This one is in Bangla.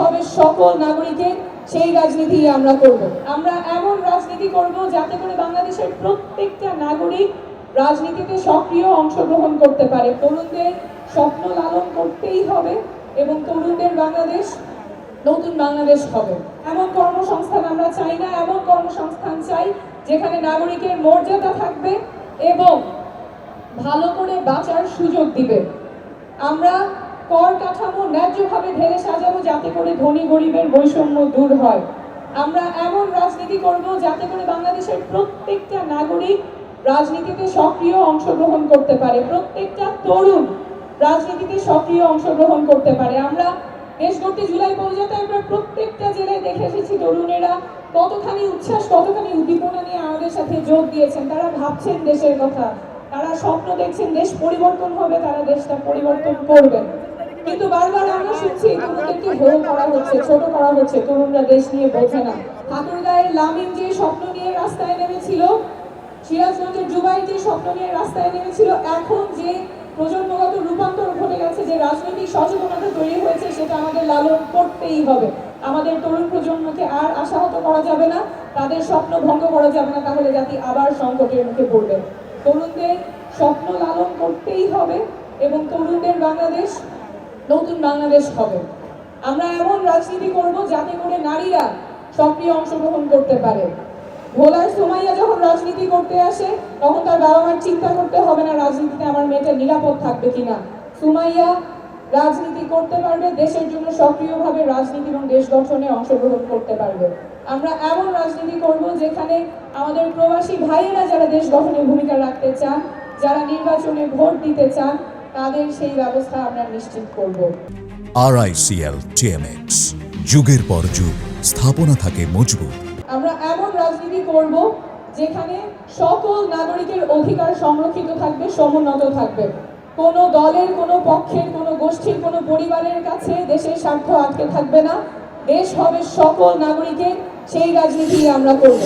হবে সকল নাগরিকের, সেই রাজনীতি আমরা করব। আমরা এমন রাজনীতি করব যাতে করে বাংলাদেশের প্রত্যেকটা নাগরিক রাজনীতিতে সক্রিয় অংশগ্রহণ করতে পারে। তরুণদের স্বপ্ন লালন করতেই হবে এবং তরুণদের বাংলাদেশ নতুন বাংলাদেশ হবে। এমন কর্মসংস্থান আমরা চাই না, এমন কর্মসংস্থান চাই যেখানে নাগরিকের মর্যাদা থাকবে এবং ভালো করে বাঁচার সুযোগ দিবে। আমরা কর কাঠামো ন্যায্যভাবে ঢেলে সাজাবো যাতে করে ধনী গরিবের বৈষম্য দূর হয়। আমরা এমন রাজনীতি করব যাতে করে বাংলাদেশের প্রত্যেকটা নাগরিক রাজনীতিতে সক্রিয় অংশগ্রহণ করতে পারে, প্রত্যেকটা তরুণ রাজনীতিতে সক্রিয় অংশগ্রহণ করতে পারে। আমরা দেশ গড়তে জুলাই পর্যন্ত আমরা প্রত্যেকটা জেলায় দেখে এসেছি তরুণেরা কতখানি উচ্ছ্বাস, কতখানি উদ্দীপনা নিয়ে আমাদের সাথে যোগ দিয়েছেন। তারা ভাবছেন দেশের কথা, তারা স্বপ্ন দেখছেন দেশ পরিবর্তন হবে, তারা দেশটা পরিবর্তন করবেন। কিন্তু বারবার আমরা শুনছি তরুণদেরকে হেয় করা হচ্ছে, ছোট করা হচ্ছে, তরুণরা দেশ নিয়ে বোঝে না। ঠাকুরগাঁয়ের লামিন যে স্বপ্ন নিয়ে রাস্তায় নেমেছিল, সিরাজগঞ্জের জুবাই যে স্বপ্ন নিয়ে রাস্তায় নেমেছিল, এখন যে প্রজন্মগত রূপান্তর ঘটে গেছে, যে রাজনৈতিক সচেতনতা তৈরি হয়েছে, সেটা আমাদের লালন করতেই হবে। আমাদের তরুণ প্রজন্মকে আর আশাহত করা যাবে না, তাদের স্বপ্ন ভঙ্গ করা যাবে না, তাহলে জাতি আবার সংকটের মুখে পড়বে। তরুণদের স্বপ্ন লালন করতেই হবে এবং তরুণদের বাংলাদেশ নতুন বাংলাদেশ হবে। আমরা এমন রাজনীতি করব যাতে করে নারীরা সক্রিয় অংশগ্রহণ করতে পারে। ভোলার সুমাইয়া যখন রাজনীতি করতে আসে তখন তার বাবা মার চিন্তা করতে হবে না রাজনীতিতে আমার মেয়েটা নিরাপদ থাকবে কিনা। সুমাইয়া রাজনীতি করতে পারবে, দেশের জন্য সক্রিয়ভাবে রাজনীতি এবং দেশ গঠনে অংশগ্রহণ করতে পারবে। আমরা এমন রাজনীতি করব যেখানে আমাদের প্রবাসী ভাইয়েরা যারা দেশ গঠনে ভূমিকা রাখতে চান, যারা নির্বাচনে ভোট দিতে চান, তাদের সেই ব্যবস্থা আমরা নিশ্চিত করব। RICL TMX, যুগের পর যুগ স্থাপনা থাকে মজবুত। আমরা এমন রাজনীতি করব যেখানে সকল নাগরিকের অধিকার সংরক্ষিত থাকবে, সমুন্নত থাকবে। কোনো দলের, কোনো পক্ষের, কোনো গোষ্ঠীর, কোনো পরিবারের কাছে দেশের স্বার্থ আটকে থাকবে না। দেশ হবে সকল নাগরিকের, সেই রাজনীতি আমরা করব।